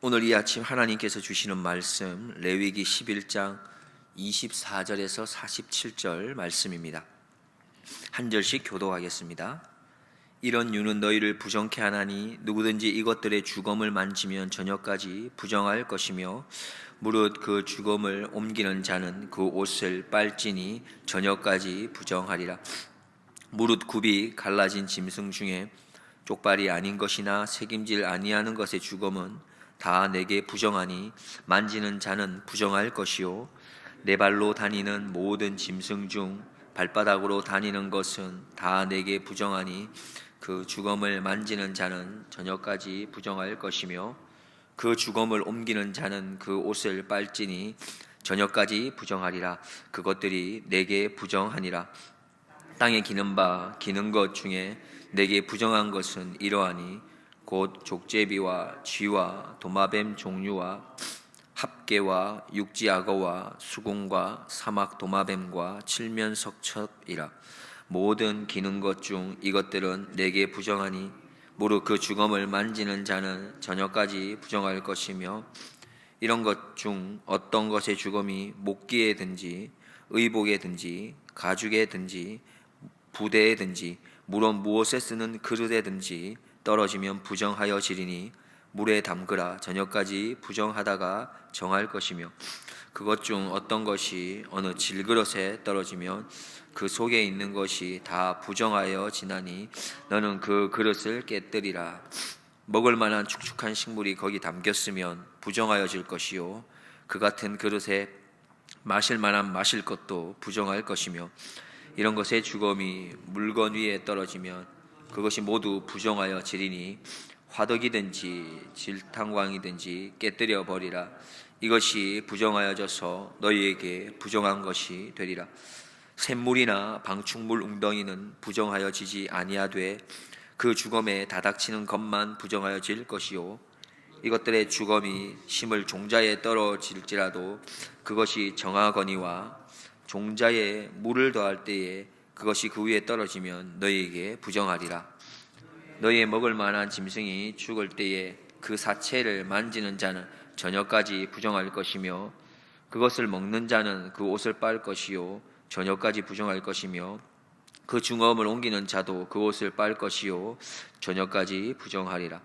오늘 이 아침 하나님께서 주시는 말씀 레위기 11장 24절에서 47절 말씀입니다. 한 절씩 교도하겠습니다. 이런 유는 너희를 부정케 하나니 누구든지 이것들의 주검을 만지면 저녁까지 부정할 것이며 무릇 그 주검을 옮기는 자는 그 옷을 빨지니 저녁까지 부정하리라. 무릇 굽이 갈라진 짐승 중에 족발이 아닌 것이나 새김질 아니하는 것의 주검은 다 내게 부정하니 만지는 자는 부정할 것이요 네 발로 다니는 모든 짐승 중 발바닥으로 다니는 것은 다 내게 부정하니 그 주검을 만지는 자는 저녁까지 부정할 것이며 그 주검을 옮기는 자는 그 옷을 빨지니 저녁까지 부정하리라. 그것들이 내게 부정하니라. 땅에 기는 것 중에 내게 부정한 것은 이러하니 곧 족제비와 쥐와 도마뱀 종류와 합개와 육지악어와 수공과 사막 도마뱀과 칠면석첩이라. 모든 기는 것 중 이것들은 내게 부정하니 무릇 그 주검을 만지는 자는 저녁까지 부정할 것이며 이런 것 중 어떤 것의 주검이 목기에든지 의복에든지 가죽에든지 부대에든지 물론 무엇에 쓰는 그릇에든지 떨어지면 부정하여 지리니 물에 담그라. 저녁까지 부정하다가 정할 것이며 그것 중 어떤 것이 어느 질그릇에 떨어지면 그 속에 있는 것이 다 부정하여 지나니 너는 그 그릇을 깨뜨리라. 먹을 만한 축축한 식물이 거기 담겼으면 부정하여질 것이요 그 같은 그릇에 마실 만한 마실 것도 부정할 것이며 이런 것의 주검이 물건 위에 떨어지면 그것이 모두 부정하여 지리니 화덕이든지 질탕광이든지 깨뜨려 버리라. 이것이 부정하여져서 너희에게 부정한 것이 되리라. 샘물이나 방충물 웅덩이는 부정하여지지 아니하되 그 주검에 다닥치는 것만 부정하여질 것이요 이것들의 주검이 심을 종자에 떨어질지라도 그것이 정하거니와 종자에 물을 더할 때에 그것이 그 위에 떨어지면 너희에게 부정하리라. 너희의 먹을 만한 짐승이 죽을 때에 그 사체를 만지는 자는 저녁까지 부정할 것이며 그것을 먹는 자는 그 옷을 빨 것이요 저녁까지 부정할 것이며 그 주검을 옮기는 자도 그 옷을 빨 것이요 저녁까지 부정하리라.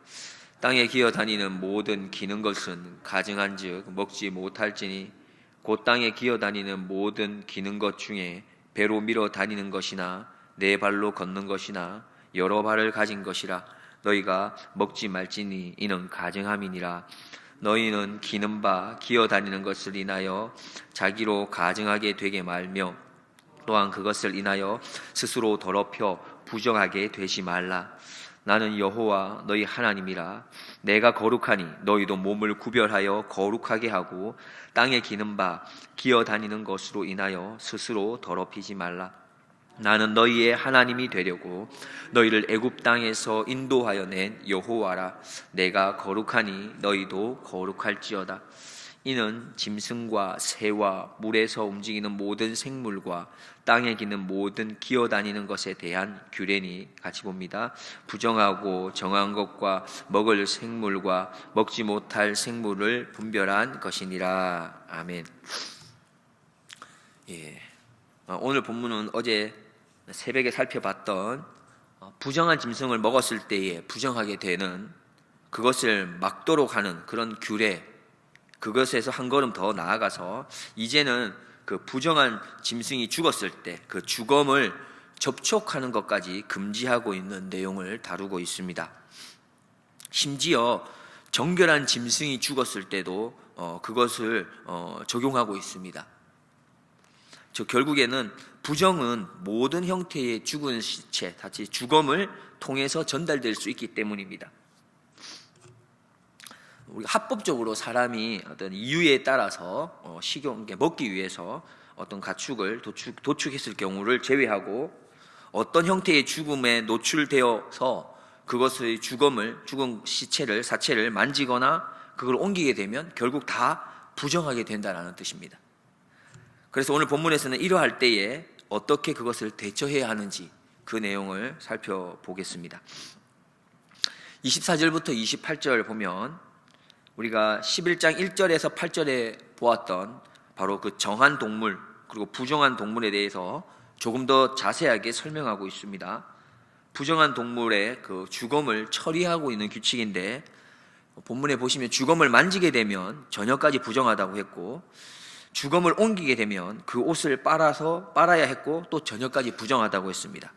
땅에 기어다니는 모든 기는 것은 가증한즉 먹지 못할지니 곧 땅에 기어다니는 모든 기는 것 중에 배로 밀어 다니는 것이나 네 발로 걷는 것이나 여러 발을 가진 것이라. 너희가 먹지 말지니 이는 가증함이니라. 너희는 기는 바 기어다니는 것을 인하여 자기로 가증하게 되게 말며 또한 그것을 인하여 스스로 더럽혀 부정하게 되지 말라. 나는 여호와 너희 하나님이라. 내가 거룩하니 너희도 몸을 구별하여 거룩하게 하고 땅에 기는 바 기어다니는 것으로 인하여 스스로 더럽히지 말라. 나는 너희의 하나님이 되려고 너희를 애굽 땅에서 인도하여 낸 여호와라. 내가 거룩하니 너희도 거룩할지어다. 이는 짐승과 새와 물에서 움직이는 모든 생물과 땅에 기는 모든 기어다니는 것에 대한 규례니 같이 봅니다. 부정하고 정한 것과 먹을 생물과 먹지 못할 생물을 분별한 것이니라. 아멘. 오늘 본문은 어제 새벽에 살펴봤던 부정한 짐승을 먹었을 때에 부정하게 되는 그것을 막도록 하는 그런 규례, 그것에서 한 걸음 더 나아가서 이제는 그 부정한 짐승이 죽었을 때 그 주검을 접촉하는 것까지 금지하고 있는 내용을 다루고 있습니다. 심지어 정결한 짐승이 죽었을 때도 그것을 적용하고 있습니다. 결국에는 부정은 모든 형태의 죽은 시체, 다시 주검을 통해서 전달될 수 있기 때문입니다. 우리가 합법적으로 사람이 어떤 이유에 따라서 먹기 위해서 어떤 가축을 도축했을 경우를 제외하고 어떤 형태의 죽음에 노출되어서 그것의 죽은 시체를 사체를 만지거나 그걸 옮기게 되면 결국 다 부정하게 된다는 뜻입니다. 그래서 오늘 본문에서는 이러할 때에 어떻게 그것을 대처해야 하는지 그 내용을 살펴보겠습니다. 24절부터 28절 보면 우리가 11장 1절에서 8절에 보았던 바로 그 정한 동물 그리고 부정한 동물에 대해서 조금 더 자세하게 설명하고 있습니다. 부정한 동물의 그 주검을 처리하고 있는 규칙인데, 본문에 보시면 주검을 만지게 되면 저녁까지 부정하다고 했고, 주검을 옮기게 되면 그 옷을 빨아야 했고, 또 저녁까지 부정하다고 했습니다.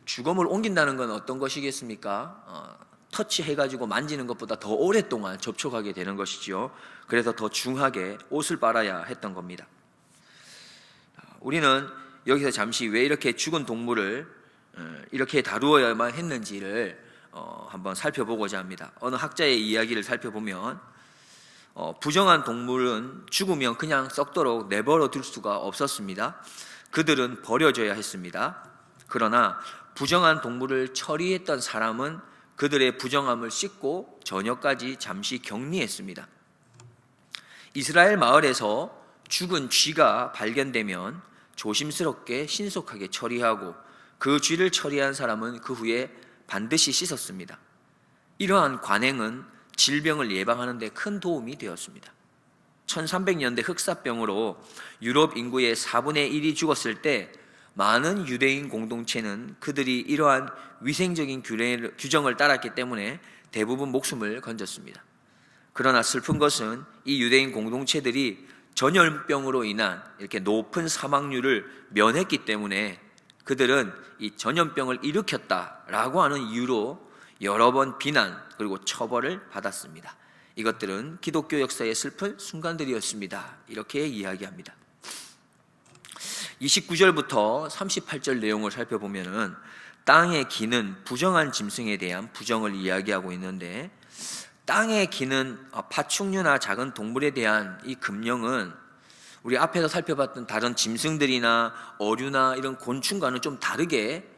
주검을 옮긴다는 건 어떤 것이겠습니까? 터치해가지고 만지는 것보다 더 오랫동안 접촉하게 되는 것이죠. 그래서 더 중하게 옷을 빨아야 했던 겁니다. 우리는 여기서 잠시 왜 이렇게 죽은 동물을 이렇게 다루어야만 했는지를 한번 살펴보고자 합니다. 어느 학자의 이야기를 살펴보면 부정한 동물은 죽으면 그냥 썩도록 내버려 둘 수가 없었습니다. 그들은 버려져야 했습니다. 그러나 부정한 동물을 처리했던 사람은 그들의 부정함을 씻고 저녁까지 잠시 격리했습니다. 이스라엘 마을에서 죽은 쥐가 발견되면 조심스럽게 신속하게 처리하고, 그 쥐를 처리한 사람은 그 후에 반드시 씻었습니다. 이러한 관행은 질병을 예방하는 데 큰 도움이 되었습니다. 1300년대 흑사병으로 유럽 인구의 4분의 1이 죽었을 때 많은 유대인 공동체는 그들이 이러한 위생적인 규정을 따랐기 때문에 대부분 목숨을 건졌습니다. 그러나 슬픈 것은 이 유대인 공동체들이 전염병으로 인한 이렇게 높은 사망률을 면했기 때문에 그들은 이 전염병을 일으켰다라고 하는 이유로 여러 번 비난 그리고 처벌을 받았습니다. 이것들은 기독교 역사의 슬픈 순간들이었습니다. 이렇게 이야기합니다. 29절부터 38절 내용을 살펴보면은 땅에 기는 부정한 짐승에 대한 부정을 이야기하고 있는데, 땅에 기는 파충류나 작은 동물에 대한 이 금령은 우리 앞에서 살펴봤던 다른 짐승들이나 어류나 이런 곤충과는 좀 다르게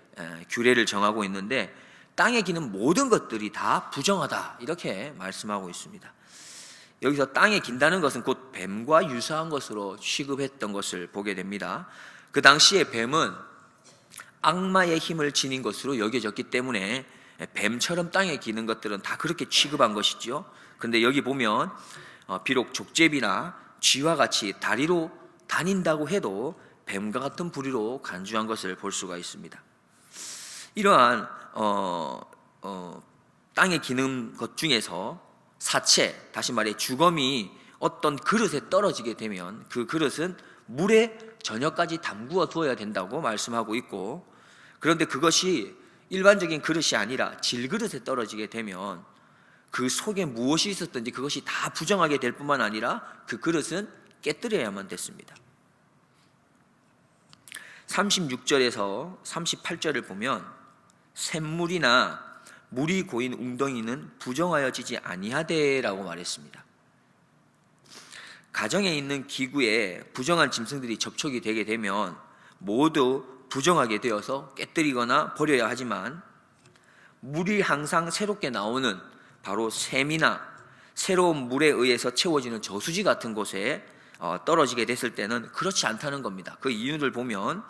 규례를 정하고 있는데, 땅에 기는 모든 것들이 다 부정하다 이렇게 말씀하고 있습니다. 여기서 땅에 긴다는 것은 곧 뱀과 유사한 것으로 취급했던 것을 보게 됩니다. 그 당시에 뱀은 악마의 힘을 지닌 것으로 여겨졌기 때문에 뱀처럼 땅에 기는 것들은 다 그렇게 취급한 것이죠. 그런데 여기 보면 비록 족제비나 쥐와 같이 다리로 다닌다고 해도 뱀과 같은 부리로 간주한 것을 볼 수가 있습니다. 이러한 땅에 기는 것 중에서 사체, 다시 말해 주검이 어떤 그릇에 떨어지게 되면 그 그릇은 물에 저녁까지 담그어 두어야 된다고 말씀하고 있고, 그런데 그것이 일반적인 그릇이 아니라 질그릇에 떨어지게 되면 그 속에 무엇이 있었든지 그것이 다 부정하게 될 뿐만 아니라 그 그릇은 깨뜨려야만 됐습니다. 36절에서 38절을 보면 샘물이나 물이 고인 웅덩이는 부정하여지지 아니하되라고 말했습니다. 가정에 있는 기구에 부정한 짐승들이 접촉이 되게 되면 모두 부정하게 되어서 깨뜨리거나 버려야 하지만, 물이 항상 새롭게 나오는 바로 샘이나 새로운 물에 의해서 채워지는 저수지 같은 곳에 떨어지게 됐을 때는 그렇지 않다는 겁니다. 그 이유를 보면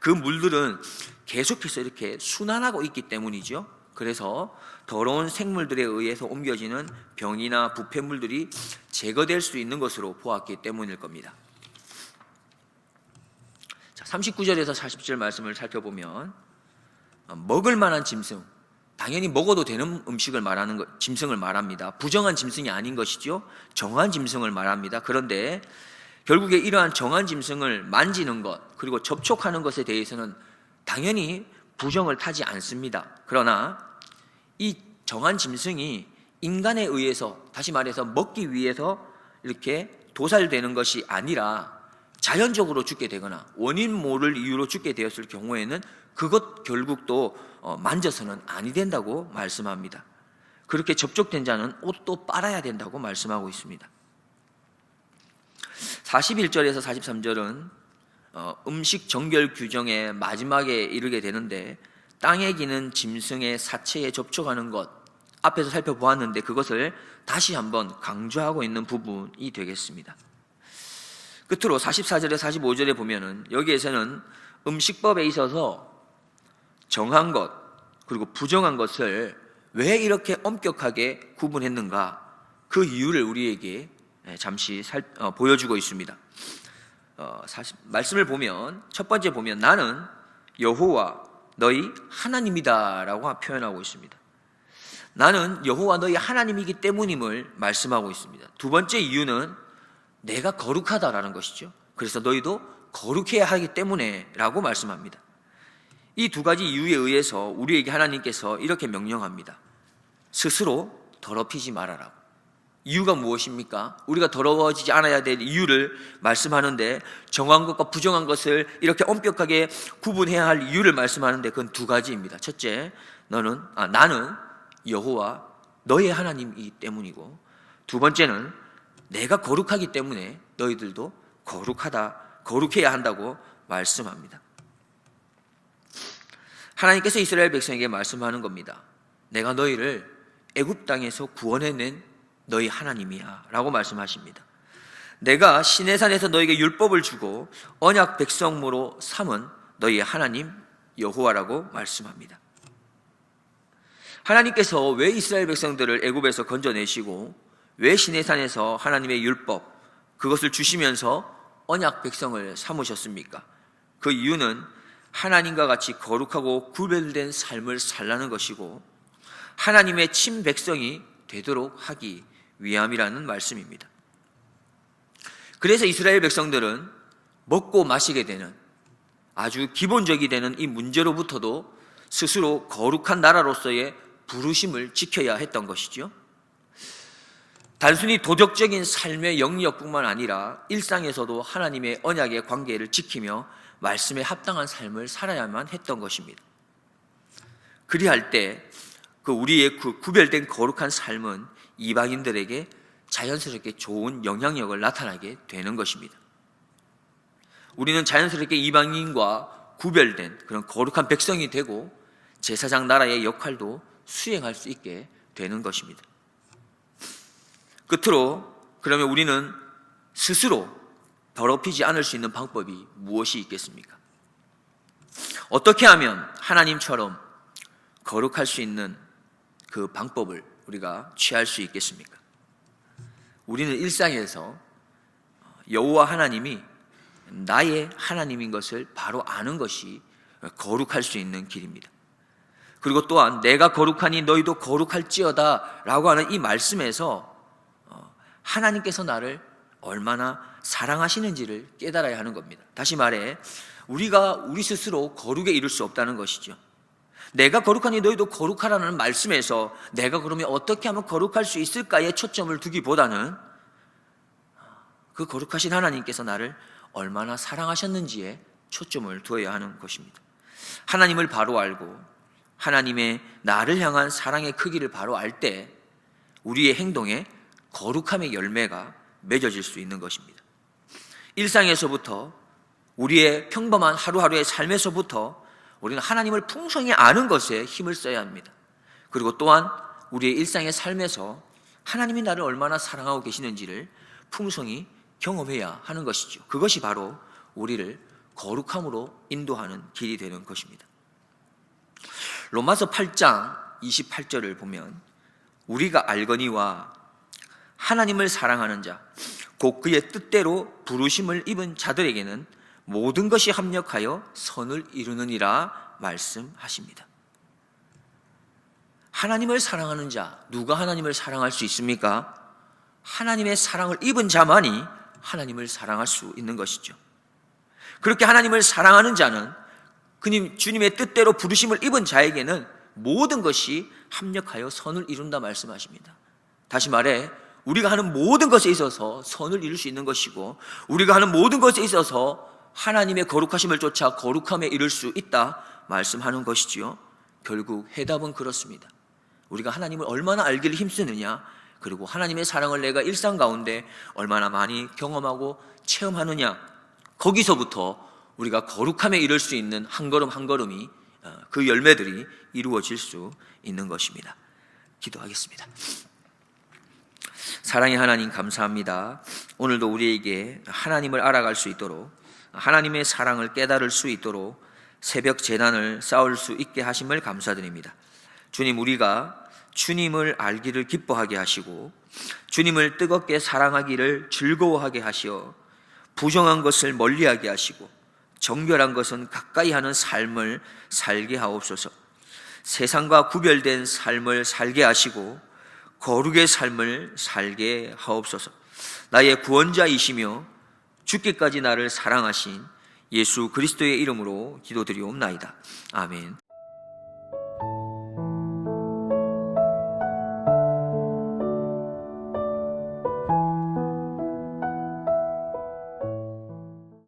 그 물들은 계속해서 이렇게 순환하고 있기 때문이죠. 그래서 더러운 생물들에 의해서 옮겨지는 병이나 부패물들이 제거될 수 있는 것으로 보았기 때문일 겁니다. 39절에서 40절 말씀을 살펴보면 먹을 만한 짐승, 당연히 먹어도 되는 음식을 말하는 것, 짐승을 말합니다. 부정한 짐승이 아닌 것이죠. 정한 짐승을 말합니다. 그런데 결국에 이러한 정한 짐승을 만지는 것 그리고 접촉하는 것에 대해서는 당연히 부정을 타지 않습니다. 그러나 이 정한 짐승이 인간에 의해서, 다시 말해서 먹기 위해서 이렇게 도살되는 것이 아니라 자연적으로 죽게 되거나 원인 모를 이유로 죽게 되었을 경우에는 그것 결국 또 만져서는 아니 된다고 말씀합니다. 그렇게 접촉된 자는 옷도 빨아야 된다고 말씀하고 있습니다. 41절에서 43절은 음식 정결 규정의 마지막에 이르게 되는데, 땅에 기는 짐승의 사체에 접촉하는 것 앞에서 살펴보았는데 그것을 다시 한번 강조하고 있는 부분이 되겠습니다. 끝으로 44절에 45절에 보면은 여기에서는 음식법에 있어서 정한 것 그리고 부정한 것을 왜 이렇게 엄격하게 구분했는가, 그 이유를 우리에게 잠시 보여주고 있습니다. 사실 말씀을 보면 첫 번째 보면 나는 여호와 너희 하나님이다라고 표현하고 있습니다. 나는 여호와 너희 하나님이기 때문임을 말씀하고 있습니다. 두 번째 이유는 내가 거룩하다라는 것이죠. 그래서 너희도 거룩해야 하기 때문에 라고 말씀합니다. 이 두 가지 이유에 의해서 우리에게 하나님께서 이렇게 명령합니다. 스스로 더럽히지 말아라. 이유가 무엇입니까? 우리가 더러워지지 않아야 될 이유를 말씀하는데, 정한 것과 부정한 것을 이렇게 엄격하게 구분해야 할 이유를 말씀하는데 그건 두 가지입니다. 첫째, 나는 여호와 너의 하나님이기 때문이고, 두 번째는 내가 거룩하기 때문에 너희들도 거룩해야 한다고 말씀합니다. 하나님께서 이스라엘 백성에게 말씀하는 겁니다. 내가 너희를 애굽 땅에서 구원해낸 너희 하나님이야 라고 말씀하십니다. 내가 시내산에서 너희에게 율법을 주고 언약 백성으로 삼은 너희 하나님 여호와라고 말씀합니다. 하나님께서 왜 이스라엘 백성들을 애굽에서 건져내시고 왜 시내산에서 하나님의 율법 그것을 주시면서 언약 백성을 삼으셨습니까? 그 이유는 하나님과 같이 거룩하고 구별된 삶을 살라는 것이고 하나님의 친백성이 되도록 하기 위함이라는 말씀입니다. 그래서 이스라엘 백성들은 먹고 마시게 되는 아주 기본적이 되는 이 문제로부터도 스스로 거룩한 나라로서의 부르심을 지켜야 했던 것이죠. 단순히 도덕적인 삶의 영역뿐만 아니라 일상에서도 하나님의 언약의 관계를 지키며 말씀에 합당한 삶을 살아야만 했던 것입니다. 그리할 때 우리의 구별된 거룩한 삶은 이방인들에게 자연스럽게 좋은 영향력을 나타나게 되는 것입니다. 우리는 자연스럽게 이방인과 구별된 그런 거룩한 백성이 되고 제사장 나라의 역할도 수행할 수 있게 되는 것입니다. 끝으로 그러면 우리는 스스로 더럽히지 않을 수 있는 방법이 무엇이 있겠습니까? 어떻게 하면 하나님처럼 거룩할 수 있는 그 방법을 우리가 취할 수 있겠습니까? 우리는 일상에서 여호와 하나님이 나의 하나님인 것을 바로 아는 것이 거룩할 수 있는 길입니다. 그리고 또한 내가 거룩하니 너희도 거룩할지어다 라고 하는 이 말씀에서 하나님께서 나를 얼마나 사랑하시는지를 깨달아야 하는 겁니다. 다시 말해 우리가 우리 스스로 거룩에 이를 수 없다는 것이죠. 내가 거룩하니 너희도 거룩하라는 말씀에서 내가 그러면 어떻게 하면 거룩할 수 있을까에 초점을 두기보다는 그 거룩하신 하나님께서 나를 얼마나 사랑하셨는지에 초점을 두어야 하는 것입니다. 하나님을 바로 알고 하나님의 나를 향한 사랑의 크기를 바로 알 때 우리의 행동에 거룩함의 열매가 맺어질 수 있는 것입니다. 일상에서부터 우리의 평범한 하루하루의 삶에서부터 우리는 하나님을 풍성히 아는 것에 힘을 써야 합니다. 그리고 또한 우리의 일상의 삶에서 하나님이 나를 얼마나 사랑하고 계시는지를 풍성히 경험해야 하는 것이죠. 그것이 바로 우리를 거룩함으로 인도하는 길이 되는 것입니다. 로마서 8장 28절을 보면 우리가 알거니와 하나님을 사랑하는 자 곧 그의 뜻대로 부르심을 입은 자들에게는 모든 것이 합력하여 선을 이루느니라 말씀하십니다. 하나님을 사랑하는 자, 누가 하나님을 사랑할 수 있습니까? 하나님의 사랑을 입은 자만이 하나님을 사랑할 수 있는 것이죠. 그렇게 하나님을 사랑하는 자는 주님의 뜻대로 부르심을 입은 자에게는 모든 것이 합력하여 선을 이룬다 말씀하십니다. 다시 말해 우리가 하는 모든 것에 있어서 선을 이룰 수 있는 것이고 우리가 하는 모든 것에 있어서 하나님의 거룩하심을 쫓아 거룩함에 이를 수 있다 말씀하는 것이지요. 결국 해답은 그렇습니다. 우리가 하나님을 얼마나 알기를 힘쓰느냐, 그리고 하나님의 사랑을 내가 일상 가운데 얼마나 많이 경험하고 체험하느냐, 거기서부터 우리가 거룩함에 이를 수 있는 한 걸음 한 걸음이 그 열매들이 이루어질 수 있는 것입니다. 기도하겠습니다. 사랑의 하나님 감사합니다. 오늘도 우리에게 하나님을 알아갈 수 있도록 하나님의 사랑을 깨달을 수 있도록 새벽 제단을 쌓을 수 있게 하심을 감사드립니다. 주님, 우리가 주님을 알기를 기뻐하게 하시고 주님을 뜨겁게 사랑하기를 즐거워하게 하시어 부정한 것을 멀리하게 하시고 정결한 것은 가까이 하는 삶을 살게 하옵소서. 세상과 구별된 삶을 살게 하시고 거룩의 삶을 살게 하옵소서. 나의 구원자이시며 죽기까지 나를 사랑하신 예수 그리스도의 이름으로 기도드리옵나이다. 아멘.